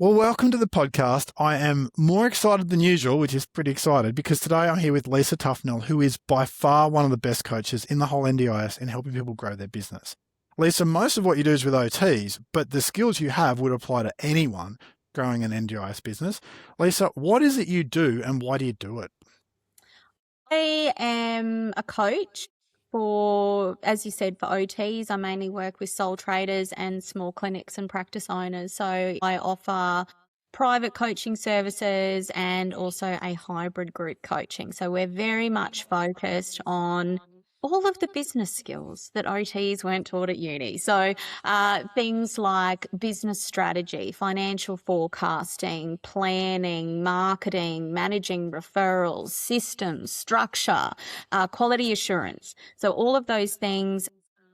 Well, welcome to the podcast. I am more excited than usual, which is pretty excited, because today I'm here with Leesa Tuffnell, who is by far one of the best coaches in the whole NDIS in helping people grow their business. Leesa, most of what you do is with OTs, but the skills you have would apply to anyone growing an NDIS business. Leesa, what is it you do and why do you do it? I am a coach for, as you said, for OTs. I mainly work with sole traders and small clinics and practice owners. So I offer private coaching services and also a hybrid group coaching. So we're very much focused on all of the business skills that OTs weren't taught at uni. So things like business strategy, financial forecasting, planning, marketing, managing referrals, systems, structure, quality assurance. So all of those things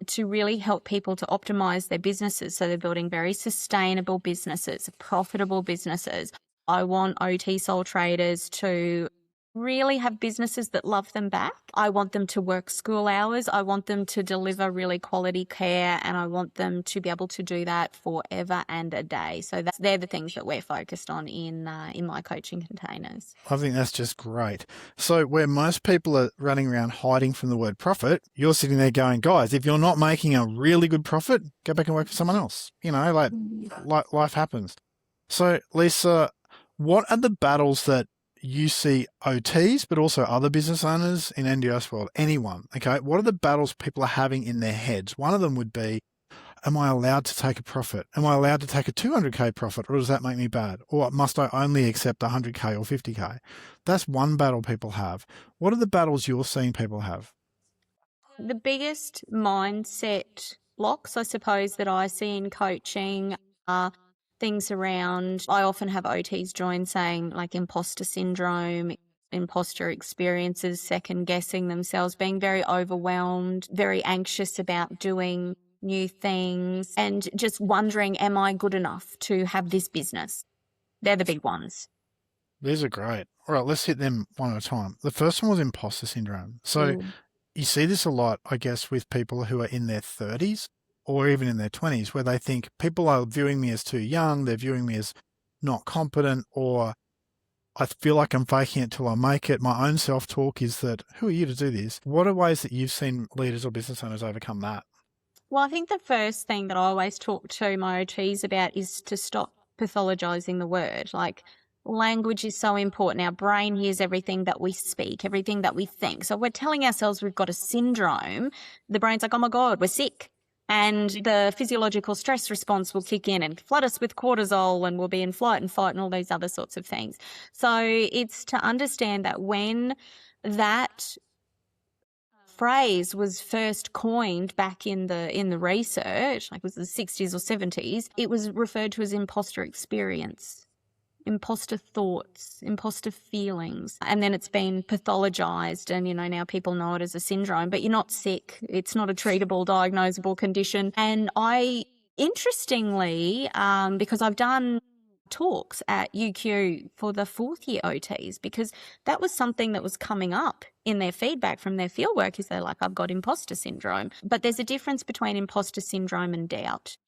to really help people to optimize their businesses. So they're building very sustainable businesses, profitable businesses. I want OT sole traders to really have businesses that love them back. I want them to work school hours. I want them to deliver really quality care, and I want them to be able to do that forever and a day. So they're the things that we're focused on in my coaching containers. I think that's just great. So where most people are running around hiding from the word profit, you're sitting there going, guys, if you're not making a really good profit, go back and work for someone else. You know, like life happens. So Leesa, what are the battles that you see OTs, but also other business owners in NDIS world, anyone, okay? What are the battles people are having in their heads? One of them would be, am I allowed to take a profit? Am I allowed to take a 200K profit, or does that make me bad? Or must I only accept 100K or 50K? That's one battle people have. What are the battles you're seeing people have? The biggest mindset blocks, I suppose, that I see in coaching are things around, I often have OTs join saying like imposter syndrome, imposter experiences, second guessing themselves, being very overwhelmed, very anxious about doing new things, and just wondering, am I good enough to have this business? They're the big ones. These are great. All right, let's hit them one at a time. The first one was imposter syndrome. So you see this a lot, I guess, with people who are in their 30s or even in their 20s, where they think people are viewing me as too young, they're viewing me as not competent, or I feel like I'm faking it till I make it. My own self-talk is that, who are you to do this? What are ways that you've seen leaders or business owners overcome that? Well, I think the first thing that I always talk to my OTs about is to stop pathologizing the word. Like, language is so important. Our brain hears everything that we speak, everything that we think. So we're telling ourselves we've got a syndrome. The brain's like, oh my God, we're sick. And the physiological stress response will kick in and flood us with cortisol, and we'll be in flight and fight and all these other sorts of things. So it's to understand that when that phrase was first coined back in the research, like it was the 60s or 70s, it was referred to as imposter experience, imposter thoughts, imposter feelings. And then it's been pathologized, and, now people know it as a syndrome, but you're not sick. It's not a treatable, diagnosable condition. And interestingly, because I've done talks at UQ for the fourth year OTs, because that was something that was coming up in their feedback from their fieldwork, is they're like, I've got imposter syndrome. But there's a difference between imposter syndrome and doubt.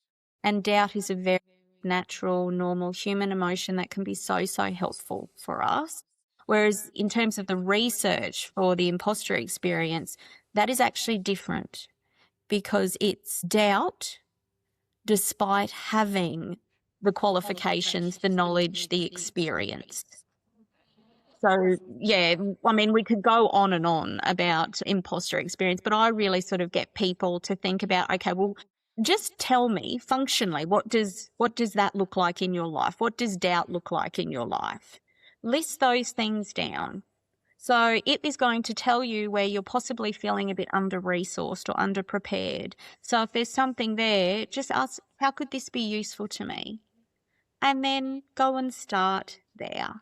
And doubt is a very natural, normal human emotion that can be so helpful for us. Whereas in terms of the research for the imposter experience, that is actually different, because it's doubt despite having the qualifications, the knowledge, the experience. So, yeah, I mean, we could go on and on about imposter experience, but I really sort of get people to think about, okay, well, just tell me functionally, what does that look like in your life? What does doubt look like in your life? List those things down. So it is going to tell you where you're possibly feeling a bit under-resourced or underprepared. So if there's something there, just ask, how could this be useful to me? And then go and start there.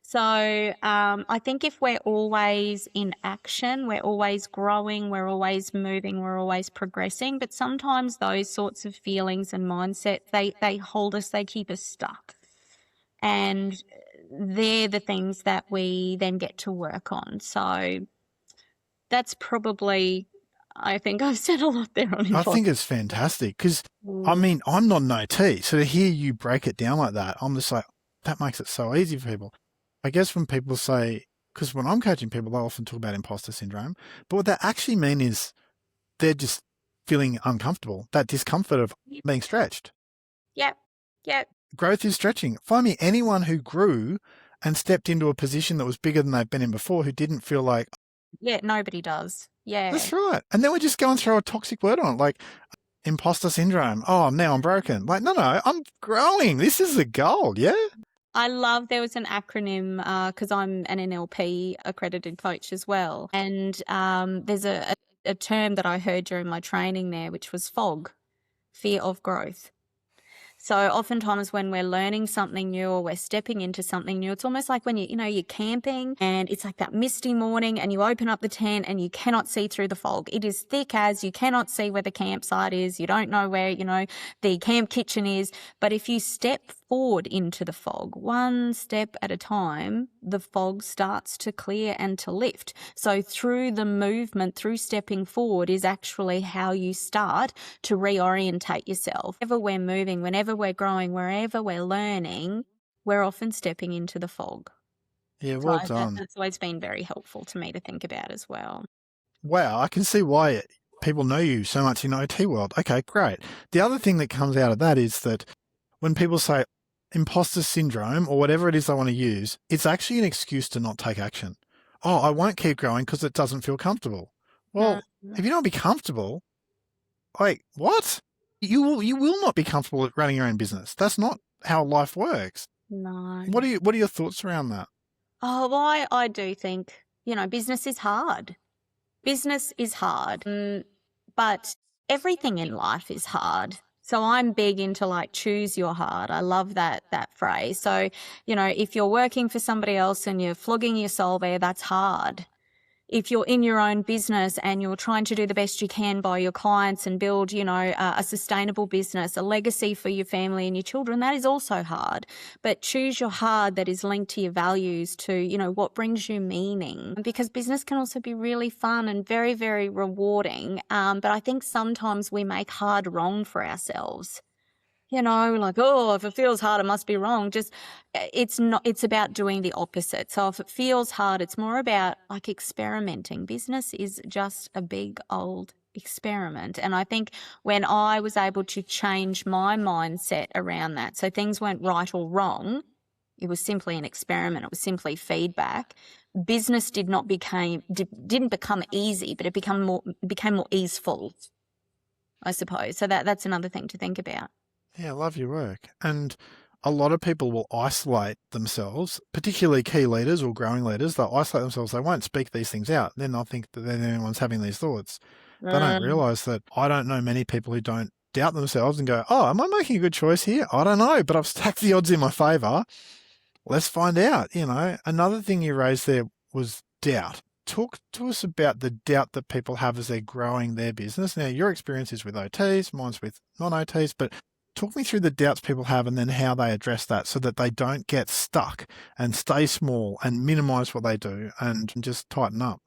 So I think if we're always in action, we're always growing, we're always moving, we're always progressing. But sometimes those sorts of feelings and mindsets, they hold us, they keep us stuck. And they're the things that we then get to work on. So that's probably I think I've said a lot there on I imposter. think it's fantastic because, I mean, I'm not an OT, so to hear you break it down like that, I'm just like, that makes it so easy for people. I guess when people say, because when I'm coaching people, they often talk about imposter syndrome, but what they actually mean is they're just feeling uncomfortable, that discomfort of being stretched. Yep. Growth is stretching. Find me anyone who grew and stepped into a position that was bigger than they've been in before who didn't feel like, Yeah, nobody does. Yeah. that's right. And then we just go and throw a toxic word on it, like imposter syndrome. Oh, now I'm broken. Like, no, I'm growing. This is the goal. Yeah. I love there was an acronym because I'm an NLP accredited coach as well. And there's a term that I heard during my training there, which was FOG, fear of growth. So oftentimes when we're learning something new or we're stepping into something new, it's almost like when you're camping and it's like that misty morning and you open up the tent and you cannot see through the fog. It is thick as you cannot see where the campsite is. You don't know where, the camp kitchen is. But if you step forward into the fog, one step at a time, the fog starts to clear and to lift. So through the movement, through stepping forward is actually how you start to reorientate yourself. Whenever we're moving, whenever we're growing, wherever we're learning, we're often stepping into the fog. Yeah, well done. That's always been very helpful to me to think about as well. Wow, I can see why people know you so much in OT world. Okay, great. The other thing that comes out of that is that when people say imposter syndrome or whatever it is they want to use, it's actually an excuse to not take action. Oh, I won't keep growing because it doesn't feel comfortable. Well, if you don't be comfortable, like what? You will not be comfortable at running your own business. That's not how life works. No. What are your thoughts around that? Oh, well, I do think, business is hard. Business is hard, but everything in life is hard. So I'm big into choose your hard. I love that phrase. So, if you're working for somebody else and you're flogging your soul there, that's hard. If you're in your own business and you're trying to do the best you can by your clients and build, a sustainable business, a legacy for your family and your children, that is also hard. But choose your hard that is linked to your values, to, what brings you meaning. Because business can also be really fun and very, very rewarding. But I think sometimes we make hard wrong for ourselves. If it feels hard, it must be wrong. It's about doing the opposite. So if it feels hard, it's more about experimenting. Business is just a big old experiment. And I think when I was able to change my mindset around that, so things weren't right or wrong, it was simply an experiment. It was simply feedback. Business didn't become easy, but it became more easeful, I suppose. So that's another thing to think about. Yeah, I love your work. And a lot of people will isolate themselves, particularly key leaders or growing leaders. They'll isolate themselves. They won't speak these things out. Then they'll think that they're the only ones having these thoughts. They don't realize that I don't know many people who don't doubt themselves and go, oh, am I making a good choice here? I don't know, but I've stacked the odds in my favor. Let's find out. Another thing you raised there was doubt. Talk to us about the doubt that people have as they're growing their business. Now, your experience is with OTs, mine's with non-OTs, but talk me through the doubts people have and then how they address that so that they don't get stuck and stay small and minimize what they do and just tighten up.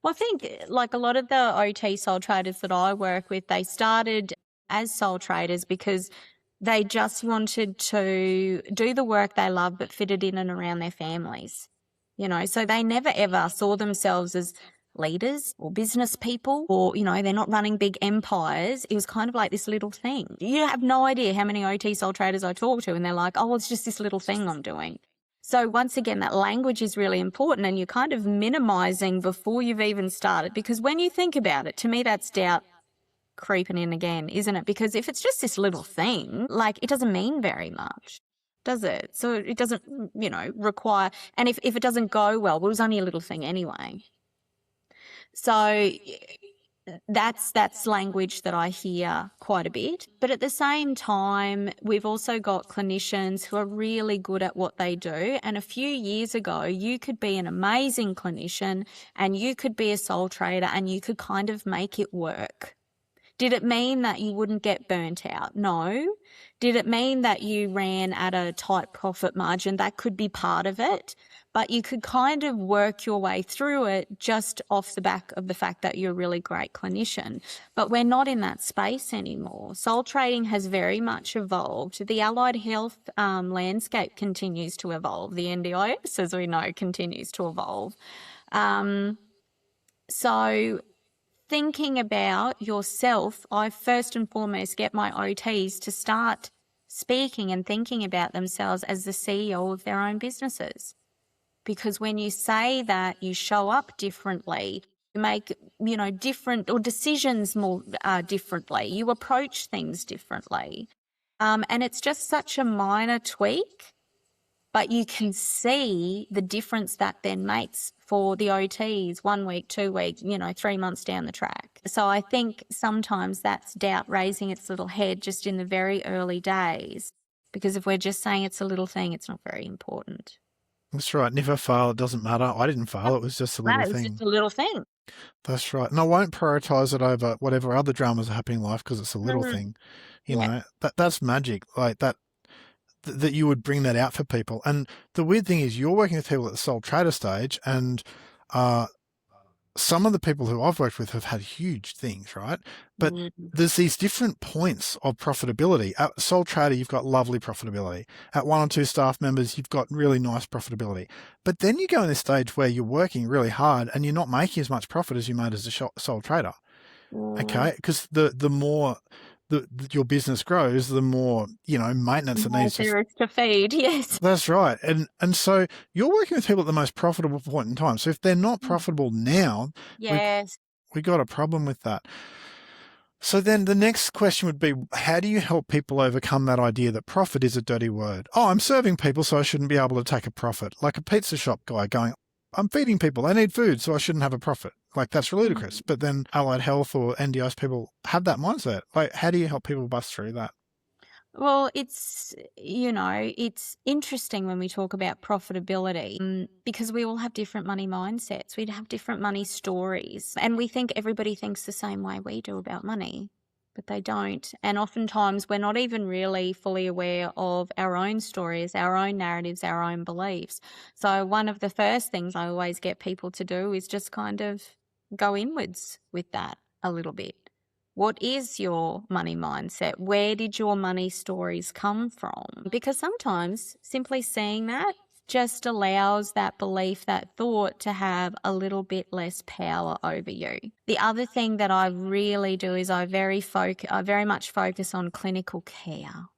Well, I think a lot of the OT sole traders that I work with, they started as sole traders because they just wanted to do the work they love but fit it in and around their families. So they never ever saw themselves as leaders or business people or, they're not running big empires. It was kind of like this little thing. You have no idea how many OT sole traders I talk to and they're like, oh, it's just this little thing I'm doing. So once again, that language is really important and you're kind of minimizing before you've even started, because when you think about it, to me, that's doubt creeping in again, isn't it? Because if it's just this little thing, it doesn't mean very much, does it? So it doesn't, require, and if it doesn't go well, it was only a little thing anyway. So that's language that I hear quite a bit. But at the same time, we've also got clinicians who are really good at what they do. And a few years ago, you could be an amazing clinician and you could be a sole trader and you could kind of make it work. Did it mean that you wouldn't get burnt out? No. Did it mean that you ran at a tight profit margin? That could be part of it, but you could kind of work your way through it just off the back of the fact that you're a really great clinician. But we're not in that space anymore. Sole trading has very much evolved. The allied health landscape continues to evolve. The NDIS, as we know, continues to evolve. So thinking about yourself, I first and foremost get my OTs to start speaking and thinking about themselves as the CEO of their own businesses. Because when you say that, you show up differently, you make, different or decisions more differently, you approach things differently. And it's just such a minor tweak, but you can see the difference that then makes for the OTs 1 week, 2 weeks, 3 months down the track. So I think sometimes that's doubt raising its little head just in the very early days, because if we're just saying it's a little thing, it's not very important. That's right. And if I fail, it doesn't matter. I didn't fail. It was just a little That is thing. just a little thing. That's right. And I won't prioritize it over whatever other dramas are happening in life because it's a little thing. That's magic. Like that you would bring that out for people. And the weird thing is you're working with people at the sole trader stage, and some of the people who I've worked with have had huge things, right? But there's these different points of profitability. At sole trader, you've got lovely profitability. At 1 or 2 staff members, you've got really nice profitability. But then you go in this stage where you're working really hard and you're not making as much profit as you made as a sole trader. Okay? Because the more your business grows, the more, maintenance it needs to feed. Yes. That's right. And so you're working with people at the most profitable point in time. So if they're not profitable now, yes, we got a problem with that. So then the next question would be, how do you help people overcome that idea that profit is a dirty word? Oh, I'm serving people, so I shouldn't be able to take a profit. Like a pizza shop guy going, I'm feeding people, they need food, so I shouldn't have a profit. Like, that's ludicrous. But then allied health or NDIS people have that mindset. Like, how do you help people bust through that? Well, it's interesting when we talk about profitability because we all have different money mindsets. We have different money stories, and we think everybody thinks the same way we do about money, but they don't. And oftentimes we're not even really fully aware of our own stories, our own narratives, our own beliefs. So one of the first things I always get people to do is just kind of go inwards with that a little bit. What is your money mindset? Where did your money stories come from? Because sometimes simply seeing that just allows that belief, that thought to have a little bit less power over you. The other thing that I really do is I very much focus on clinical care.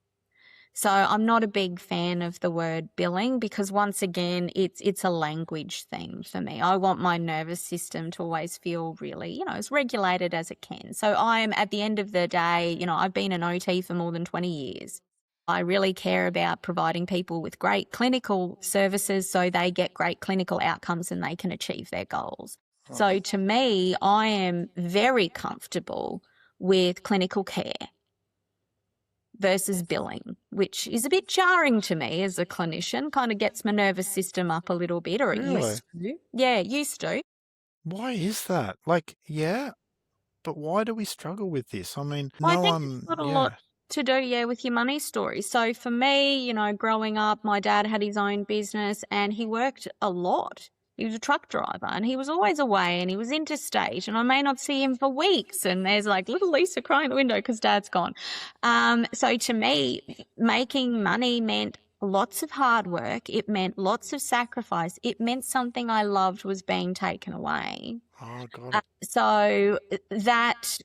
So I'm not a big fan of the word billing because once again, it's a language thing for me. I want my nervous system to always feel really, as regulated as it can. So I'm at the end of the day, I've been an OT for more than 20 years. I really care about providing people with great clinical services so they get great clinical outcomes and they can achieve their goals. Oh. So to me, I am very comfortable with clinical care versus billing, which is a bit jarring to me as a clinician, kind of gets my nervous system up a little bit, or it used to. Yeah, it used to. Why is that? But why do we struggle with this? I mean, I think it's got a lot to do, with your money story. So for me, growing up, my dad had his own business and he worked a lot. He was a truck driver and he was always away and he was interstate and I may not see him for weeks. And there's like little Leesa crying at the window because dad's gone. So to me, making money meant lots of hard work. It meant lots of sacrifice. It meant something I loved was being taken away. Oh, God. So that,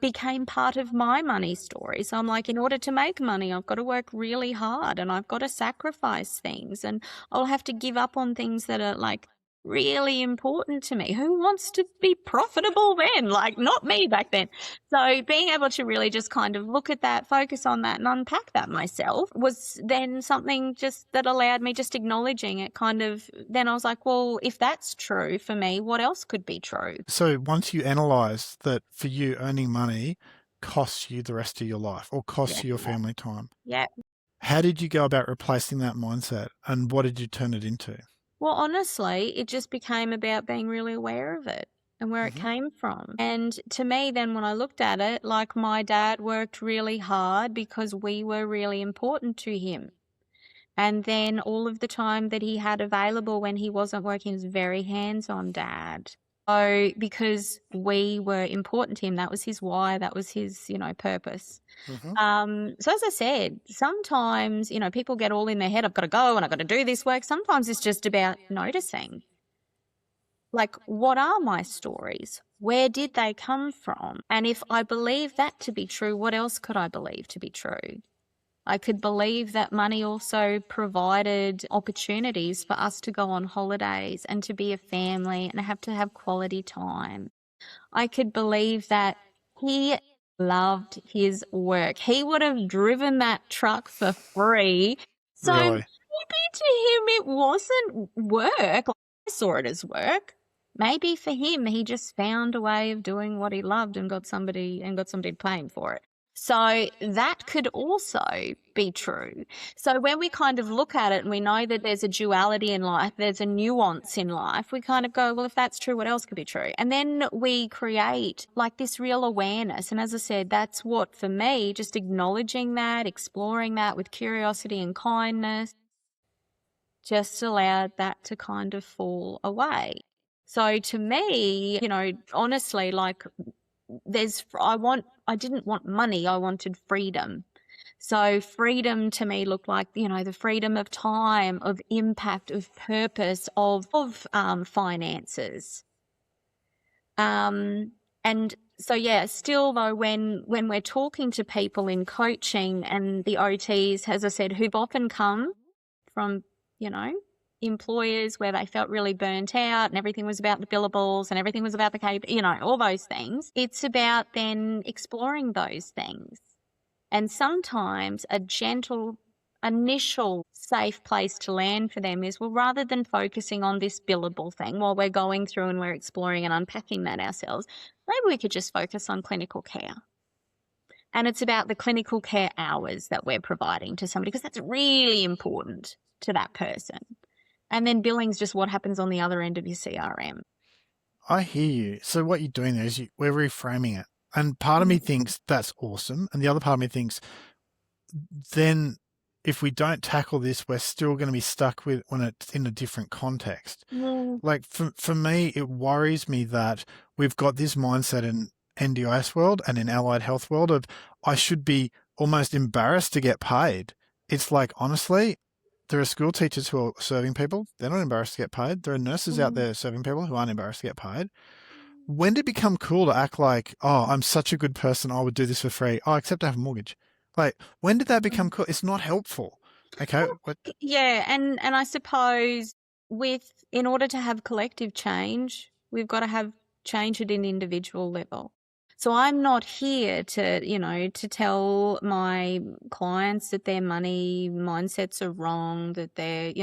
became part of my money story. So I'm like, in order to make money, I've got to work really hard and I've got to sacrifice things and I'll have to give up on things that are like really important to me. Who wants to be profitable then? Like not me back then. So being able to really just kind of look at that, focus on that and unpack that myself was then something just that allowed me just acknowledging it kind of, then I was like, well, if that's true for me, what else could be true? So once you analyze that for you earning money costs you the rest of your life or costs you your family time. Yeah. How did you go about replacing that mindset and what did you turn it into? Well, honestly, it just became about being really aware of it. and where it came from. And to me, then when I looked at it, like my dad worked really hard because we were really important to him. And then all of the time that he had available when he wasn't working, he was very hands-on dad. So because we were important to him, that was his why, that was his, purpose. So as I said, sometimes, people get all in their head, I've got to go and I've got to do this work. Sometimes it's just about noticing. Like, what are my stories? Where did they come from? And if I believe that to be true, what else could I believe to be true? I could believe that money also provided opportunities for us to go on holidays and to be a family and have to have quality time. I could believe that he loved his work. He would have driven that truck for free. So Really? maybe to him it wasn't work. I saw it as work. Maybe for him he just found a way of doing what he loved and got somebody to pay him for it. So that could also be true. So when we kind of look at it and we know that there's a duality in life, there's a nuance in life, we kind of go, well, if that's true, what else could be true? And then we create like this real awareness. And as I said, that's what, for me, just acknowledging that, exploring that with curiosity and kindness, just allowed that to kind of fall away. So to me, honestly, like I didn't want money, I wanted freedom. So freedom to me looked like, the freedom of time, of impact, of purpose, of finances. And so, yeah, still though, when we're talking to people in coaching and the OTs, as I said, who've often come from, employers where they felt really burnt out and everything was about the billables and everything was about the KP, all those things. It's about then exploring those things. And sometimes a gentle initial safe place to land for them is, well, rather than focusing on this billable thing while we're going through and we're exploring and unpacking that ourselves, maybe we could just focus on clinical care. And it's about the clinical care hours that we're providing to somebody because that's really important to that person. And then billing's just what happens on the other end of your CRM. I hear you. So what you're doing there is we're reframing it. And part of me thinks that's awesome. And the other part of me thinks then if we don't tackle this, we're still going to be stuck with when it's in a different context. Like for me, it worries me that we've got this mindset in NDIS world and in allied health world of I should be almost embarrassed to get paid. It's like, honestly, there are school teachers who are serving people. They're not embarrassed to get paid. There are nurses out there serving people who aren't embarrassed to get paid. When did it become cool to act like, oh, I'm such a good person, I would do this for free. Oh, except I have a mortgage. Like, when did that become cool? It's not helpful. Okay. Yeah. And I suppose in order to have collective change, we've got to have change at an individual level. So I'm not here to tell my clients that their money mindsets are wrong, that they're,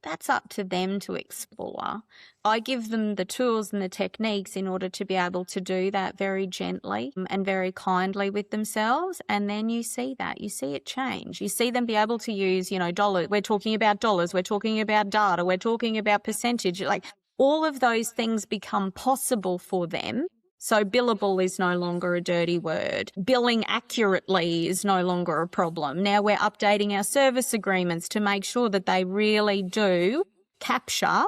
that's up to them to explore. I give them the tools and the techniques in order to be able to do that very gently and very kindly with themselves. And then you see it change. You see them be able to use, dollars. We're talking about dollars. We're talking about data. We're talking about percentage. Like all of those things become possible for them. So billable is no longer a dirty word. Billing accurately is no longer a problem. Now we're updating our service agreements to make sure that they really do capture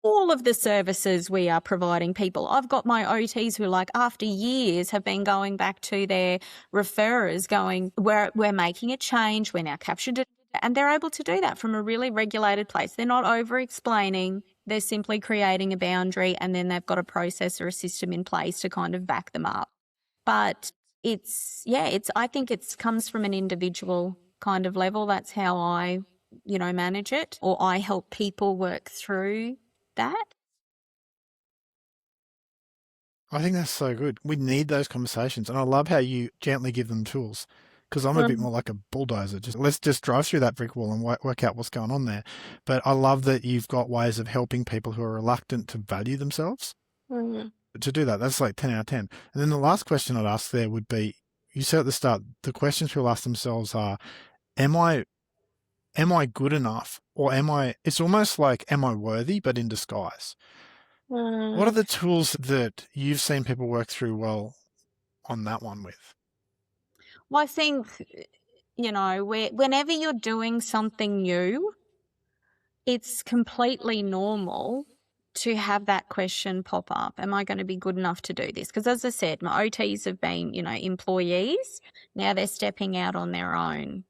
all of the services we are providing people. I've got my OTs who, like, after years have been going back to their referrers going, we're making a change, we're now captured it. And they're able to do that from a really regulated place. They're not over-explaining. They're simply creating a boundary and then they've got a process or a system in place to kind of back them up. But I think it comes from an individual kind of level. That's how I, manage it, or I help people work through that. I think that's so good. We need those conversations. And I love how you gently give them tools. Because I'm a bit more like a bulldozer. Let's just drive through that brick wall and work out what's going on there. But I love that you've got ways of helping people who are reluctant to value themselves. To do that, that's like 10 out of 10. And then the last question I'd ask there would be, you said at the start, the questions people ask themselves are, am I good enough? Or it's almost like, am I worthy, but in disguise? What are the tools that you've seen people work through well on that one with? Well, I think, whenever you're doing something new, it's completely normal to have that question pop up. Am I going to be good enough to do this? Because as I said, my OTs have been, employees. Now they're stepping out on their own.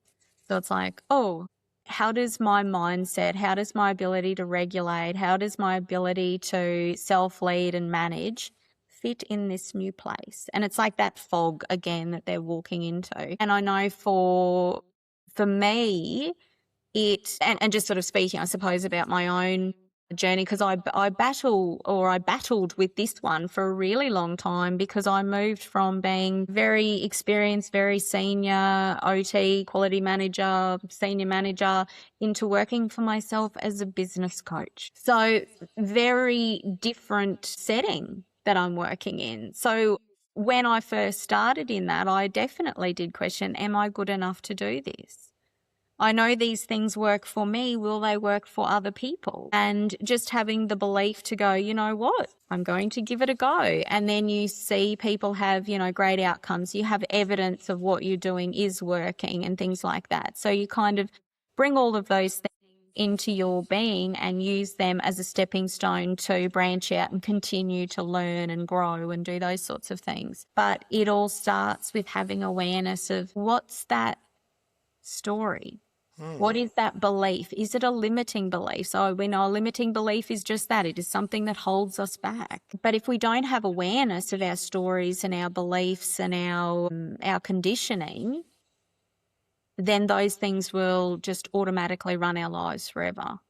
So it's like, oh, how does my mindset, how does my ability to regulate, how does my ability to self-lead and manage fit in this new place? And it's like that fog again that they're walking into. And I know for me, and just sort of speaking, I suppose, about my own journey, because I battled with this one for a really long time, because I moved from being very experienced, very senior OT, quality manager, senior manager, into working for myself as a business coach. So very different setting that I'm working in. So when I first started in that, I definitely did question, am I good enough to do this? I know these things work for me. Will they work for other people? And just having the belief to go, you know what, I'm going to give it a go. And then you see people have, great outcomes. You have evidence of what you're doing is working and things like that. So you kind of bring all of those things into your being and use them as a stepping stone to branch out and continue to learn and grow and do those sorts of things. But it all starts with having awareness of what's that story. What is that belief? Is it a limiting belief? So we know a limiting belief is just that. It is something that holds us back. But if we don't have awareness of our stories and our beliefs and our conditioning, then those things will just automatically run our lives forever.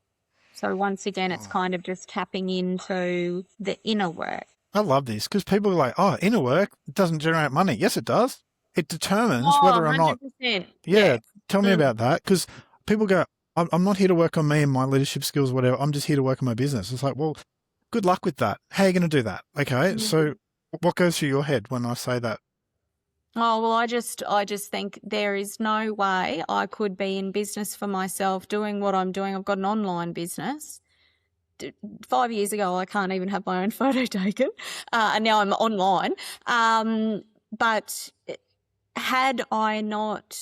So once again, it's kind of just tapping into the inner work. I love this, because people are like, oh, inner work doesn't generate money. Yes, it does. It determines whether or not. 100%. Yeah. Tell me about that, because people go, I'm not here to work on me and my leadership skills, whatever. I'm just here to work on my business. It's like, well, good luck with that. How are you going to do that? Okay. So what goes through your head when I say that? Oh, well, I just think there is no way I could be in business for myself doing what I'm doing. I've got an online business. 5 years ago, I can't even have my own photo taken. And now I'm online. But had I not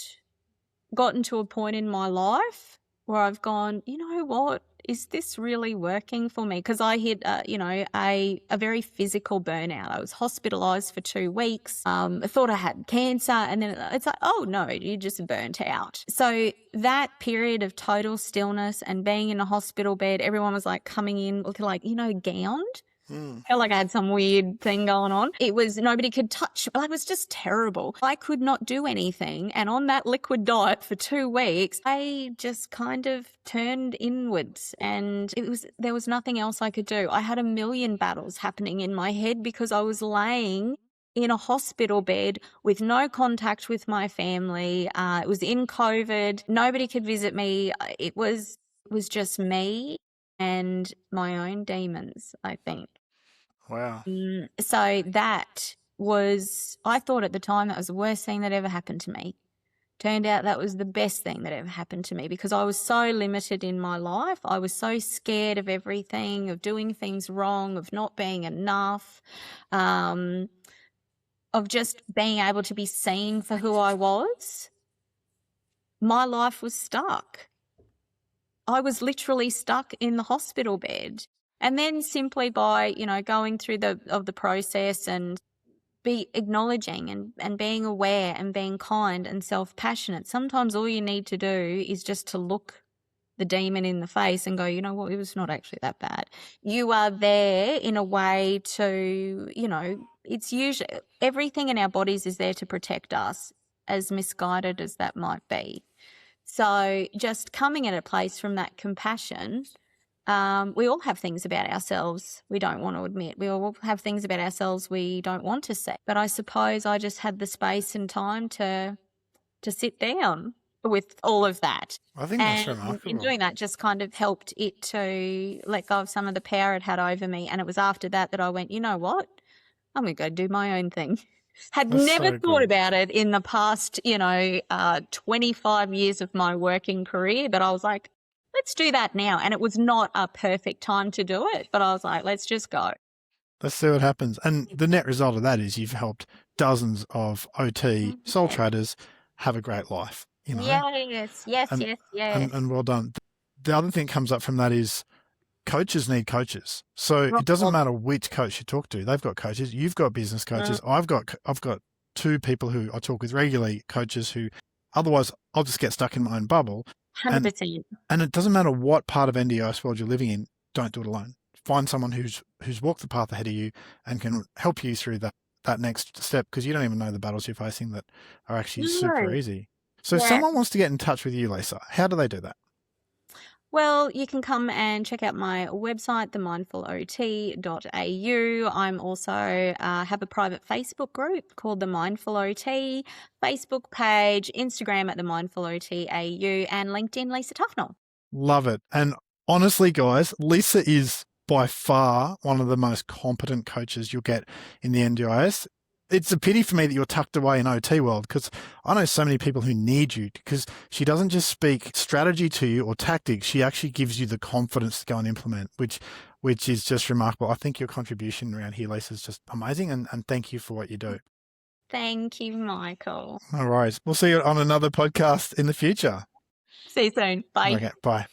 gotten to a point in my life where I've gone, you know what, is this really working for me? Because I hit, a very physical burnout. I was hospitalised for 2 weeks. I thought I had cancer, and then it's like, oh no, you just burnt out. So that period of total stillness and being in a hospital bed, everyone was like coming in looking like, gowned. Felt like I had some weird thing going on. It was, nobody could touch, it was just terrible. I could not do anything. And on that liquid diet for 2 weeks, I just kind of turned inwards, and there was nothing else I could do. I had a million battles happening in my head because I was laying in a hospital bed with no contact with my family. It was in COVID. Nobody could visit me. It was just me and my own demons, I think. Wow. So that was, I thought at the time that was the worst thing that ever happened to me. Turned out that was the best thing that ever happened to me, because I was so limited in my life. I was so scared of everything, of doing things wrong, of not being enough, of just being able to be seen for who I was. My life was stuck. I was literally stuck in the hospital bed. And then simply by, going through the process and be acknowledging and being aware and being kind and self-passionate, sometimes all you need to do is just to look the demon in the face and go, you know what, it was not actually that bad. You are there in a way to, it's usually, everything in our bodies is there to protect us, as misguided as that might be. So just coming at a place from that compassion. We all have things about ourselves we don't want to admit. We all have things about ourselves we don't want to say. But I suppose I just had the space and time to sit down with all of that. I think that's and remarkable. in doing that just kind of helped it to let go of some of the power it had over me. And it was after that I went, you know what? I'm going to go do my own thing. Had That's never so thought good. about it in the past, 25 years of my working career. But I was like, let's do that now. And it was not a perfect time to do it, but I was like, let's just go. Let's see what happens. And the net result of that is you've helped dozens of OT sole traders have a great life. You know? Yes. And well done. The other thing that comes up from that is coaches need coaches. So it doesn't matter which coach you talk to. They've got coaches. You've got business coaches. I've got 2 people who I talk with regularly, coaches who otherwise I'll just get stuck in my own bubble. 100%. And it doesn't matter what part of NDIS world you're living in. Don't do it alone. Find someone who's walked the path ahead of you and can help you through that next step, because you don't even know the battles you're facing that are actually super easy. So if someone wants to get in touch with you, Leesa, how do they do that? Well, you can come and check out my website, themindfulot.au. I'm also have a private Facebook group called The Mindful OT, Facebook page, Instagram at The Mindful OT AU, and LinkedIn, Leesa Tuffnell. Love it. And honestly, guys, Leesa is by far one of the most competent coaches you'll get in the NDIS. It's a pity for me that you're tucked away in OT world, because I know so many people who need you, because she doesn't just speak strategy to you or tactics. She actually gives you the confidence to go and implement, which is just remarkable. I think your contribution around here, Leesa, is just amazing. And thank you for what you do. Thank you, Michael. No worries. We'll see you on another podcast in the future. See you soon. Bye. Okay, bye.